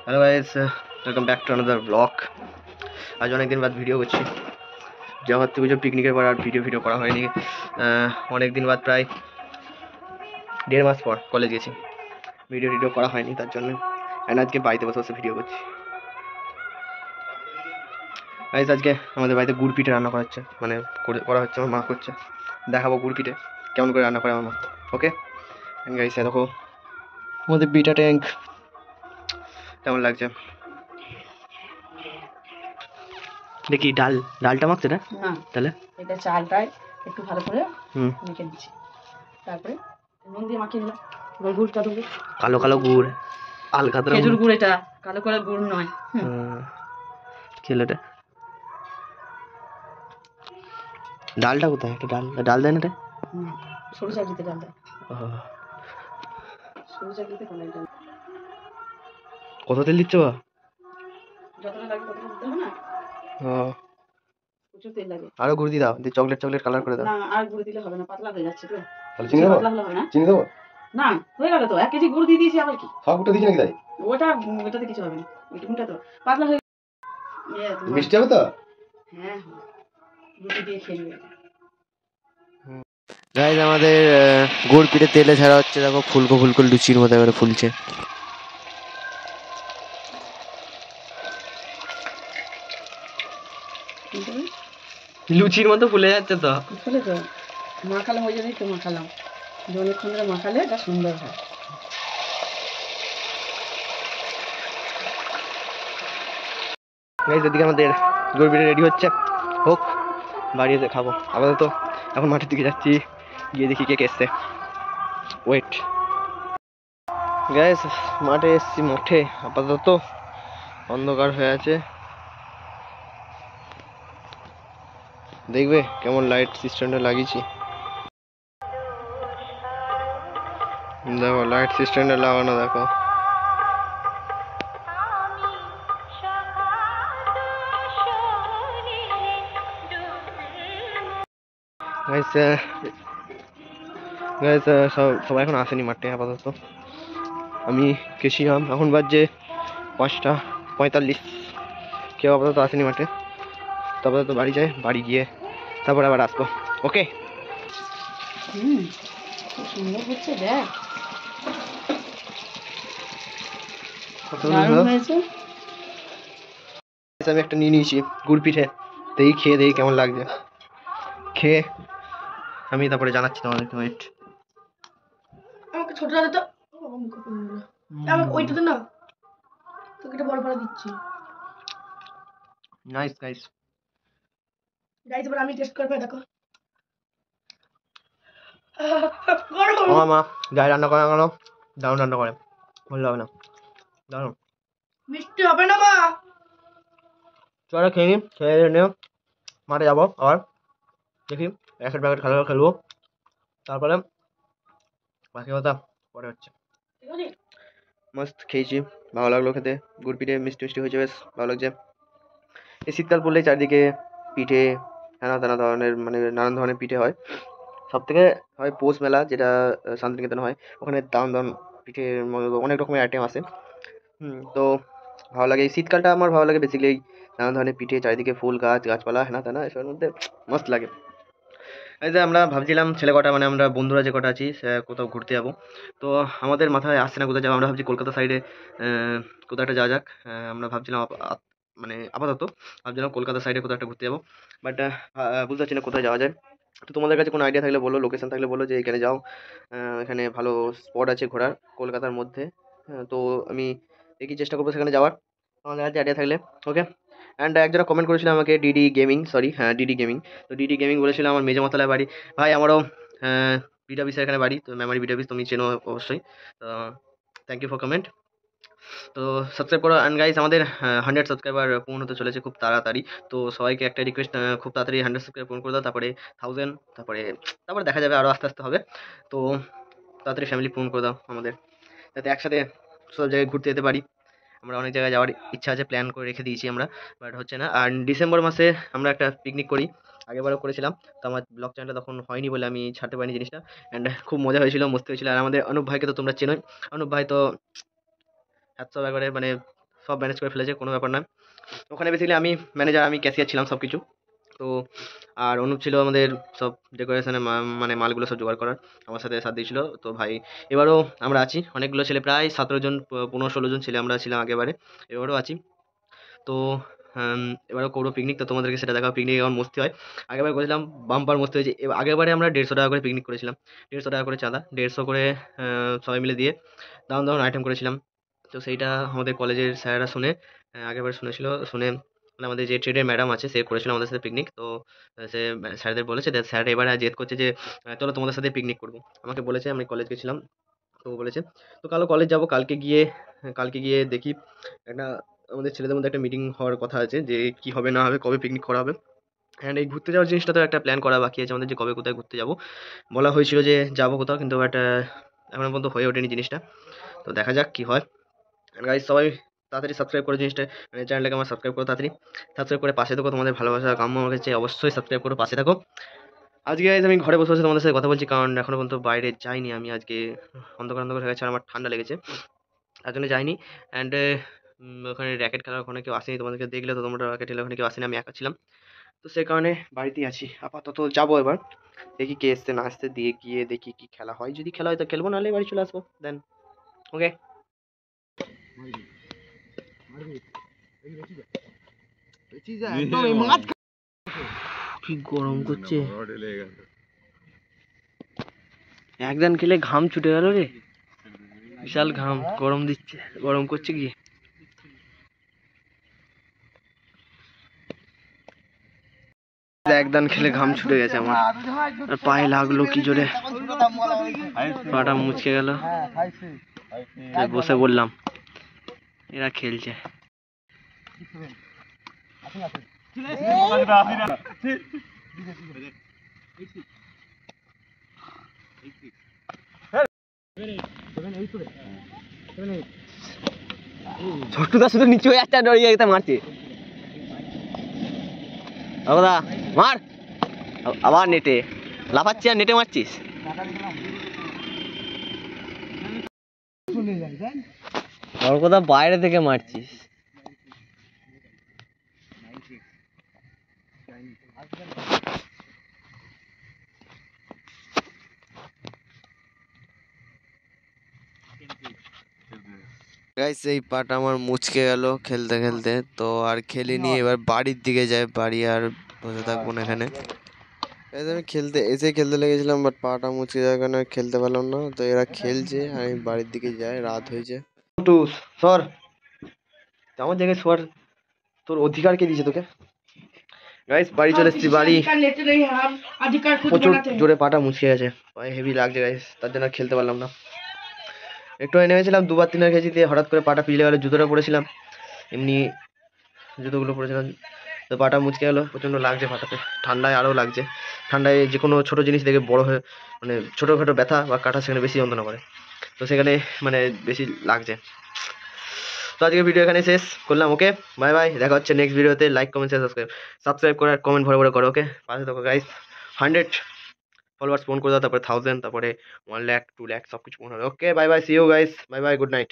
Hello guys, welcome back to another blog. আজ অনেক দিন বাদ ভিডিও করছি। যাওয়ার থেকে পিকনিকের পর আর ভিডিও করা হয়নি। অনেক দিন বাদ, প্রায় 1.5 মাস পর কলেজ গেছি, ভিডিও করা হয়নি তার জন্য। অ্যান্ড আজকে বাড়িতে বসে বসে ভিডিও করছি। গাইস, আজকে আমাদের বাড়িতে গুড় পিঠে রান্না করা হচ্ছে, মানে করা হচ্ছে, আমার মা করছে। দেখাবো গুড় পিঠে কেমন করে রান্না করে আমার মা। ওকে গাইস, দেখো আমাদের বিটা ট্যাঙ্ক কেমন লাগছে। দেখি ডালটা মাখছে না, তাহলে এটা চালটাই একটু ভালো করে মেখে দিচ্ছি, তারপরে নুন দিয়ে মাখিয়ে দিলাম। গুড়টা দেবো, কালো কালো গুড়, হালকা খেজুর গুড়, এটা কালো কালো গুড় নয়। খেলোটা ডালটা কোথায়? একটা ডাল দেয় না রে, সরু চাকরিতে ডাল দেয়। সরু চাকরিতে ডাল কত তেল দিচ্ছ? যতটা লাগে ততটা দিতে হবে না, প্রচুর তেল লাগে। আরো গুড় দিয়ে দাও, দিয়ে চকলেট কালার করে দাও। না, আর গুড় দিলে হবে না, পাতলা হয়ে যাচ্ছে তো। তাহলে চিনি দেবো? পাতলা হলে হবে না। চিনি দেবো না, হয়ে গেল তো, 1 কেজি গুড় দিয়ে দিয়েছি, আবার কি সব গুড়টা দিচ্ছি নাকি? তাই ওটাতে কিছু হবে না, ওইটুকুটা তো পাতলা হয়ে মিষ্টি হবে তো। হ্যাঁ, রুটি দিয়ে খেয়ে নেবে। গাইস, আমাদের গুড় পিঠে তেলে ছাড়া হচ্ছে, দেখো ফুলকো লুচির মতো এবারে ফুলছে। লুচির মতো ফুলে যাচ্ছে তো। ফুলে তো মাখালাম, ওই জন্যই তো মাখালাম, অনেকক্ষণ ধরে মাখালে এটা সুন্দর হয়। গাইস, এদিকে আমাদের গুড় পিঠে রেডি হচ্ছে, হোক বাড়িতে খাবো। আপাতত এখন মাঠের দিকে যাচ্ছি, গিয়ে দেখি কে এসছে। ওয়েট গাইস, মাঠে এসছি। মাঠে আপাতত অন্ধকার হয়ে আছে, দেখবে কেমন লাইট সিস্টেমটা লাগিয়েছি। দেখো লাইট সিস্টেমটা লাগানো, দেখো গাইস। গাইস, সবাই এখন আসেনি মাঠে আপাতত। আমি গেছিলাম, এখন বাজে 5:45, কেউ আপাতত আসেনি মাঠে। তো আপাতত বাড়ি যাই, বাড়ি গিয়ে তারপর আবার আসবো। ওকে, খুব সুন্দর হচ্ছে, দেখ আমি একটা নিয়ে নিয়েছি গুড় পিঠে, দেখি খেয়ে দেখি কেমন লাগছে। খেয়ে আমি তারপরে জানাচ্ছি তোমাদেরকে। ওয়েট, আমাকে ছোট দাদা তো আমাকে ওইটাতে না, তোকে এটা বড় করে দিচ্ছি। Nice guys. এবার আমি টেস্ট করব, দেখো। আমার মা যাই রান্না করে গেল, দারুণ রান্না করে, ভালো হবে না, দারুণ মিষ্টি হবে না মা। চলো খেয়ে নিই, খেয়ে নিও, মাঠে যাবো আবার, দেখি প্যাকেট খেলবো, তারপরে বাকি কথা পরে হচ্ছে। মস্ত খেয়েছি, ভালো লাগলো খেতে। গুড় পিঠে মিষ্টি হয়েছে, বেশ ভালো লাগছে। এই শীতকাল পড়লেই চারদিকে পিঠে, নানা ধরনের, মানে নানান ধরনের পিঠে হয়। সব থেকে হয় পৌষ মেলা, যেটা শান্তিনিকেতন হয়, ওখানে দারুণ পিঠে অনেক রকমের আইটেম আছে। তো ভালো লাগে এই শীতকালটা, আমার ভালো লাগে বেসিক্যালি নানান ধরনের পিঠে, চারিদিকে ফুল গাছপালা হেনা তেনা, এসবের মধ্যে মস্ত লাগে। এই যে আমরা ভাবছিলাম ছেলে কটা, মানে আমরা বন্ধুরা যে কটা আছি, কোথাও ঘুরতে যাবো। তো আমাদের মাথায় আসছে না কোথায় যাবো। আমরা ভাবছি কলকাতা সাইডে কোথাও একটা যাওয়া যাক। আমরা ভাবছিলাম মানে আপাতত ভাবছিলাম কলকাতা সাইডে কোথাও একটা ঘুরতে যাবো, বাট বুঝতে পারছি না কোথায় যাওয়া যায়। তো তোমাদের কাছে কোনো আইডিয়া থাকলে বলো, লোকেশন থাকলে বলো যে এখানে যাও, এখানে ভালো স্পট আছে ঘোরার কলকাতার মধ্যে। তো আমি দেখি চেষ্টা করবো সেখানে যাওয়ার, আমাদের কাছে আইডিয়া থাকলে। ওকে, অ্যান্ড একজনা কমেন্ট করেছিল আমাকে, ডিডি গেমিং, সরি হ্যাঁ ডিডি গেমিং। তো ডিডি গেমিং বলেছিল আমার মেজমাতলায় বাড়ি। ভাই আমারও বিড অফিসের এখানে বাড়ি, তো মেমারি বিড অফিস তুমি চেনো অবশ্যই। তো থ্যাংক ইউ ফর কমেন্ট। তো সাবস্ক্রাইব করো। অ্যান্ড গাইস, আমাদের 100 সাবস্ক্রাইবার পূর্ণ হতে চলেছে খুব তাড়াতাড়ি। তো সবাইকে একটা রিকোয়েস্ট, খুব তাড়াতাড়ি 100 সাবস্ক্রাইব পূর্ণ করে দাও, তারপরে 1000, তারপরে দেখা যাবে, আরও আস্তে আস্তে হবে। তো তাড়াতাড়ি ফ্যামিলি পূর্ণ করে দাও আমাদের, যাতে একসাথে সব জায়গায় ঘুরতে যেতে পারি। আমরা অনেক জায়গায় যাওয়ার ইচ্ছা আছে, প্ল্যান করে রেখে দিয়েছি আমরা, বাট হচ্ছে না। আর ডিসেম্বর মাসে আমরা একটা পিকনিক করি, আগেরবারও করেছিলাম। তো আমার ব্লগ চ্যানেলটা তখন হয়নি বলে আমি ছাড়তে পারিনি জিনিসটা। অ্যান্ড খুব মজা হয়েছিল, মস্তি হয়েছিল। আর আমাদের অনুপ ভাইকে তো তোমরা চেনোই, অনুপ ভাই তো হ্যাটস অফ, একবারে মানে সব ম্যানেজ করে ফেলেছে, কোনো ব্যাপার নয়। ওখানে বেসিক্যালি আমি ম্যানেজার, আমি ক্যাশিয়ার ছিলাম সব কিছু। তো আর অনুপ ছিল আমাদের সব ডেকোরেশনের মানে মালগুলো সব জোগাড় করার, আমার সাথে সাথ দিয়েছিল। তো ভাই এবারও আমরা আছি অনেকগুলো ছেলে, প্রায় 17 জন 15-16 জন ছেলে আমরা ছিলাম আগেবারে, এবারও আছি। তো এবারও করবো পিকনিক, তো তোমাদেরকে সেটা দেখাবো পিকনিক কেমন মস্তি হয়। আগেবার করেছিলাম বাম্পার মস্তি হয়েছে। আগেবারে আমরা 150 টাকা করে পিকনিক করেছিলাম, 150 টাকা করে চাঁদা, 150 করে সবাই মিলে দিয়ে দারুণ দারুণ আইটেম করেছিলাম। তো সেইটা আমাদের কলেজের স্যারেরা শুনে, আগেবার শুনেছিল, শুনে মানে আমাদের যে ট্রেডের ম্যাডাম আছে সে করেছিল আমাদের সাথে পিকনিক। তো সে স্যারদের বলেছে, স্যার এবারে জেদ করছে যে চলো তোমাদের সাথে পিকনিক করবো। আমাকে বলেছে, আমি কলেজ গেছিলাম, তো বলেছে তো কালো কলেজ যাব, কালকে গিয়ে দেখি একটা আমাদের ছেলেদের মধ্যে একটা মিটিং হওয়ার কথা আছে যে কি হবে না হবে, কবে পিকনিক করা হবে। অ্যান্ড এই ঘুরতে যাওয়ার জিনিসটা তো একটা প্ল্যান করা বাকি আছে আমাদের, যে কবে কোথায় ঘুরতে যাব। বলা হয়েছিল যে যাবো কোথাও, কিন্তু একটা এখনো পর্যন্ত হয়ে ওঠেনি জিনিসটা। তো দেখা যাক কি হয়। গাইজ সবাই তাড়াতাড়ি সাবস্ক্রাইব করে জিনিসটা, মানে চ্যানেলটাকে আমার সাবস্ক্রাইব করো, তাড়াতাড়ি সাবস্ক্রাইব করে পাশে থাকো, তোমাদের ভালোবাসা কাম্য আমার কাছে, অবশ্যই সাবস্ক্রাইব করো, পাশে থাকো। আজকে গাইজ আমি ঘরে বসে বসে তোমাদের সাথে কথা বলছি, কারণ এখনো পর্যন্ত বাইরে যাইনি আমি আজকে, অন্ধকার অন্ধকার হয়ে গেছে আর আমার ঠান্ডা লেগেছে, তার জন্য যাইনি। অ্যান্ড ওখানে র্যাকেট খেলার ওখানে কেউ আসেনি, তোমাদেরকে দেখলে তো তোমরা, র্যাকেট খেলার ওখানে কেউ আসেনি, আমি একা ছিলাম। তো সেই কারণে বাড়িতেই আছি আপাতত, যাবো এবার দেখি কে এসছে না আসতে, দিয়ে গিয়ে দেখি কি খেলা হয়, যদি খেলা হয় তো খেলবো, নাহলে বাড়ি চলে আসবো দেন। ওকে। কি গরম করছে, একদান খেলে ঘাম ছুটে গেল রে, বিশাল ঘাম, গরম দিচ্ছে, গরম করছে কি। একদান খেলে ঘাম ছুটে গেছে আমার, আর পায়ে লাগলো কি জোরে, পাটা মুচকে গেল, তাই বসে বললাম, এরা খেলছে। ছোট্টুদা শুধু নিচে হয়ে যাচ্ছে, ডরিয়ে গেছে, মারছে, দাদা মার, আবার নেটে লাফাচ্ছি আর নেটে মারছিস, আর কোথাও বাইরে থেকে মারছিস। গাইস এই পাটা আমার মুচকে গেল খেলতে খেলতে, তো আর খেলিনি, এবার বাড়ির দিকে যাই, বাড়ি আর বসে থাকবো না এখানে। আমি খেলতে লেগেছিলাম, বাট পাটা মুচকে যাওয়ার কারণে আর খেলতে পারলাম না। তো এরা খেলছে, আমি বাড়ির দিকে যাই, রাত হয়েছে। টু সর, আমার জায়গায় সর, তোর অধিকার কে দিয়েছে তোকে। গাইস বাড়ি চলে এসেছি, বাড়ি প্রচুর জোরে পাটা মুচকে গেছে, পায়ে হেভি লাগছে গাইস, তার জন্য আর খেলতে পারলাম না। একটু নেমেছিলাম, 2-3 কেজি দিয়ে হঠাৎ করে পাটা পিছলে গেল, জুতোটা পরেছিলাম, এমনি জুতোগুলো পরেছিলাম, তো পাটা মুচকে গেল, প্রচণ্ড লাগছে পাটাতে, ঠান্ডায় আরও লাগছে। ঠান্ডায় যে কোনো ছোটো জিনিস থেকে বড় হয়ে, মানে ছোটোখাটো ব্যথা বা কাটা সেখানে বেশি যন্ত্রণা করে, তো সেখানে মানে বেশি লাগছে। তো আজকে ভিডিও এখানে শেষ করলাম, ওকে বাই বাই, দেখা হচ্ছে নেক্সট ভিডিওতে। লাইক কমেন্ট শেয়ার সাবস্ক্রাইব করে আর কমেন্ট ভরে ভরে করো, ওকে পাশে থাকো গাইস। 100 ফলোয়ার্স ফোন করে দাও, তারপরে 1000, তারপরে 1 লাখ 2 লাখ সব কিছু ফোন হবে। Okay bye bye, see you guys, bye bye, good night.